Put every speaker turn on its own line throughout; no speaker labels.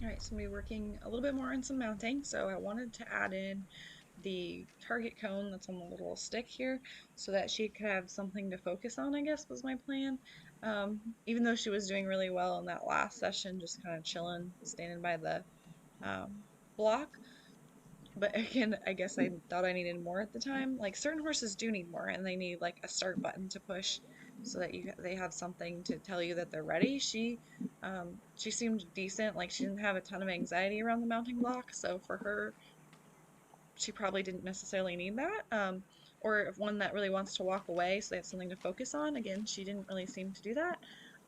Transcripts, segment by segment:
Alright, so I'm going to be working a little bit more on some mounting. So I wanted to add in the target cone that's on the little stick here so that she could have something to focus on, I guess was my plan. Even though she was doing really well in that last session, just kind of chilling, standing by the um, block. But again, I guess I thought I needed more at the time. Like certain horses do need more, and they need like a start button to push so that they have something to tell you that they're ready. She seemed decent. Like she didn't have a ton of anxiety around the mounting block, so for her, she probably didn't necessarily need that. Or if one that really wants to walk away, so they have something to focus on. Again, she didn't really seem to do that.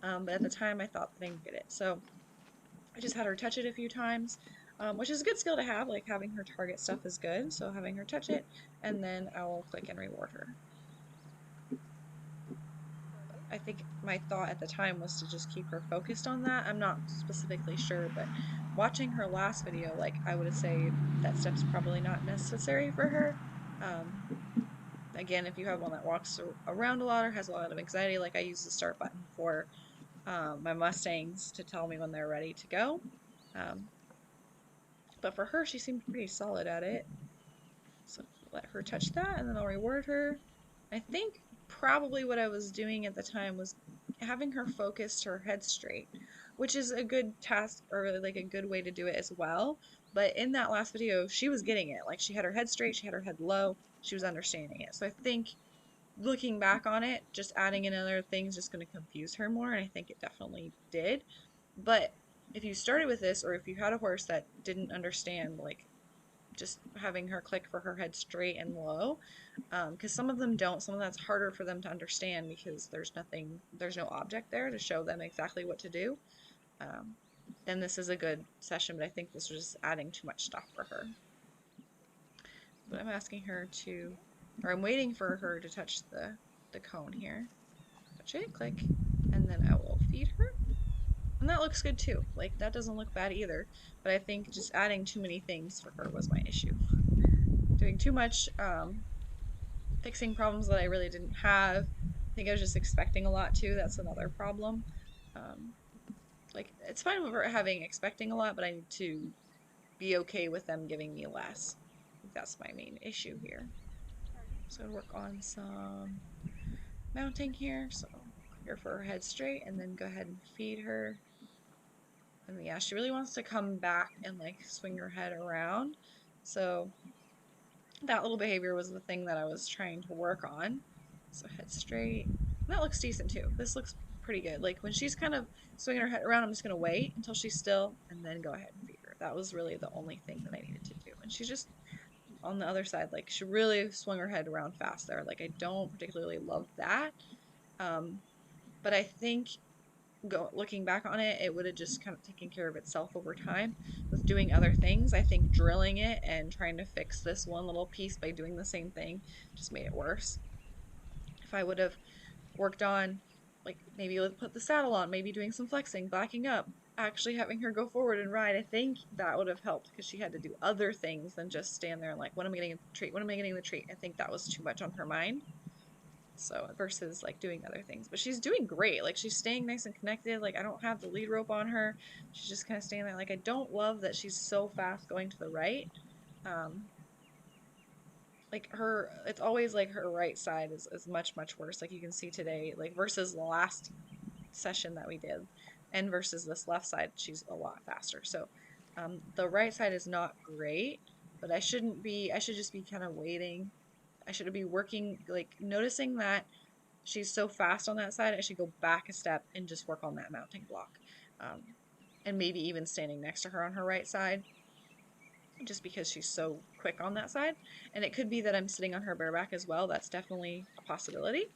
But at the time, I thought that I needed it. So I just had her touch it a few times, which is a good skill to have. Like having her target stuff is good. So having her touch it, and then I will click and reward her. I think my thought at the time was to just keep her focused on that. I'm not specifically sure, but watching her last video, like I would say that step's probably not necessary for her. Again, if you have one that walks around a lot or has a lot of anxiety, like I use the start button for my Mustangs to tell me when they're ready to go. Um, but for her, she seemed pretty solid at it. So let her touch that and then I'll reward her. I think probably what I was doing at the time was having her focus her head straight, which is a good task or like a good way to do it as well. But in that last video, she was getting it. Like she had her head straight, she had her head low, she was understanding it. So I think looking back on it, just adding in other things just going to confuse her more, and I think it definitely did. But if you started with this, or if you had a horse that didn't understand, like just having her click for her head straight and low, because some of them don't. Some of that's harder for them to understand because there's no object there to show them exactly what to do. Um, then this is a good session, but I think this was just adding too much stuff for her. But I'm asking her to, or I'm waiting for her to touch the cone here. Touch it, click, and then I will feed her. And that looks good too. Like that doesn't look bad either. But I think just adding too many things for her was my issue. Doing too much, fixing problems that I really didn't have. I think I was just expecting a lot too. That's another problem. Um, like it's fine with her having expecting a lot, but I need to be okay with them giving me less. I think that's my main issue here. So I'd work on some mounting here. So here for her head straight, and then go ahead and feed her. And yeah, she really wants to come back and like swing her head around. So that little behavior was the thing that I was trying to work on. So head straight. That looks decent too. This looks pretty good. Like when she's kind of swinging her head around, I'm just going to wait until she's still and then go ahead and feed her. That was really the only thing that I needed to do. And she's just on the other side, like she really swung her head around fast there. Like I don't particularly love that. Um, but I think looking back on it, it would have just kind of taken care of itself over time with doing other things. I think drilling it and trying to fix this one little piece by doing the same thing just made it worse. If I would have worked on, like, maybe put the saddle on, maybe doing some flexing, backing up, actually having her go forward and ride, I think that would have helped because she had to do other things than just stand there and like, when am I getting the treat? When am I getting the treat? I think that was too much on her mind. So versus like doing other things, but she's doing great. Like she's staying nice and connected. Like I don't have the lead rope on her. She's just kind of staying there. Like I don't love that she's so fast going to the right. Um, like her, it's always like her right side is much worse. Like you can see today, like versus the last session that we did, and versus this left side, she's a lot faster. So the right side is not great, but I shouldn't be. I should just be kind of waiting. I should be working, like noticing that she's so fast on that side, I should go back a step and just work on that mounting block. Um, and maybe even standing next to her on her right side, just because she's so quick on that side. And it could be that I'm sitting on her bareback as well. That's definitely a possibility.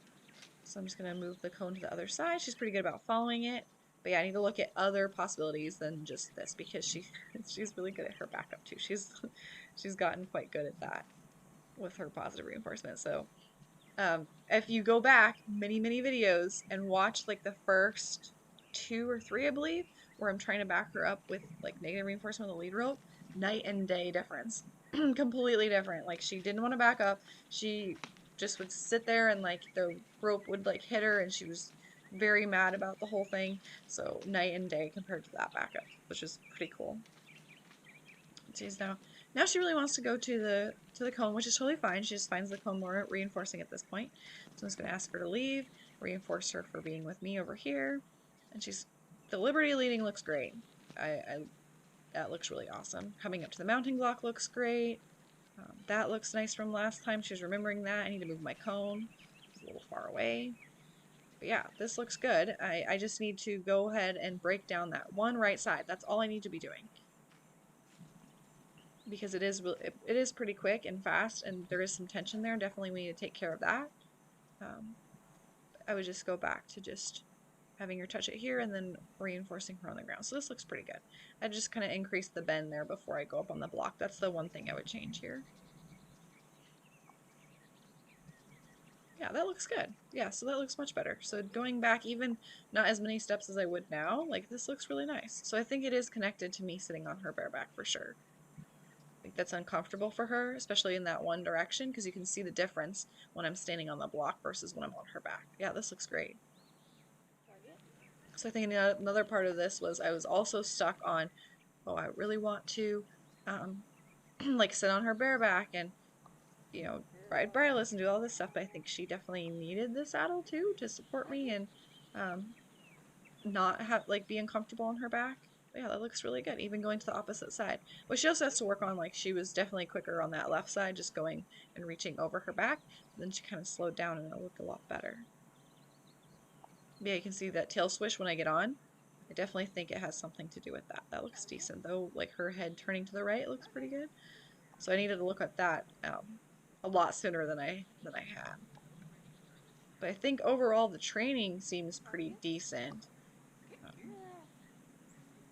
So I'm just going to move the cone to the other side. She's pretty good about following it. But yeah, I need to look at other possibilities than just this because she's really good at her backup too. She's gotten quite good at that with her positive reinforcement. So if you go back many videos and watch like the first two or three, I believe, where I'm trying to back her up with like negative reinforcement with the lead rope, night and day difference. Completely different. Like she didn't want to back up. She just would sit there and like the rope would like hit her and she was very mad about the whole thing. So night and day compared to that backup, which is pretty cool. She's now she really wants to go to the cone, which is totally fine. She just finds the cone more reinforcing at this point. So I'm just gonna ask her to leave, reinforce her for being with me over here. And she's the Liberty leading looks great. I that looks really awesome. Coming up to the mounting block looks great. That looks nice from last time. She's remembering that. I need to move my cone. It's a little far away. But yeah, this looks good. I just need to go ahead and break down that one right side. That's all I need to be doing because it is pretty quick and fast, and there is some tension there. Definitely we need to take care of that. Um, I would just go back to just having her touch it here and then reinforcing her on the ground. So this looks pretty good. I just kind of increase the bend there before I go up on the block. That's the one thing I would change here. Yeah, that looks good. Yeah, so that looks much better. So going back even not as many steps as I would now, like this looks really nice. So I think it is connected to me sitting on her bareback for sure. I think that's uncomfortable for her, especially in that one direction, because you can see the difference when I'm standing on the block versus when I'm on her back. Yeah, this looks great. So I think another part of this was I was also stuck on, oh, I really want to um, like sit on her bareback and, you know, ride bridleless and do all this stuff, but I think she definitely needed the saddle too to support me and um, not have like be uncomfortable on her back. But yeah, that looks really good. Even going to the opposite side, which she also has to work on. Like she was definitely quicker on that left side, just going and reaching over her back. Then she kind of slowed down and it looked a lot better. Yeah, you can see that tail swish when I get on. I definitely think it has something to do with that. That looks decent though. Like her head turning to the right looks pretty good. So I needed to look at that a lot sooner than I had. But I think overall the training seems pretty decent. Um,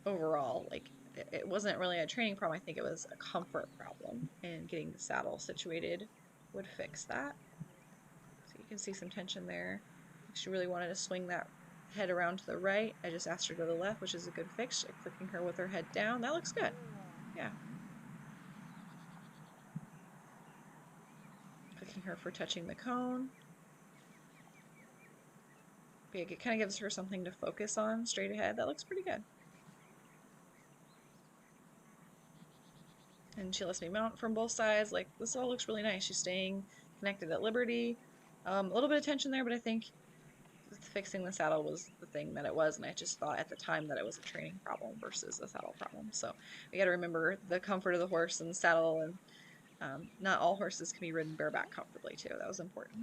overall, like it wasn't really a training problem. I think it was a comfort problem, and getting the saddle situated would fix that. So you can see some tension there. She really wanted to swing that head around to the right. I just asked her to the left, which is a good fix. Clicking her with her head down. That looks good. Yeah. Clicking her for touching the cone. Big. It kind of gives her something to focus on straight ahead. That looks pretty good. And she lets me mount from both sides. Like, this all looks really nice. She's staying connected at Liberty. A little bit of tension there, but I think fixing the saddle was the thing that it was, and I just thought at the time that it was a training problem versus a saddle problem. So we got to remember the comfort of the horse and the saddle, and not all horses can be ridden bareback comfortably too. That was important.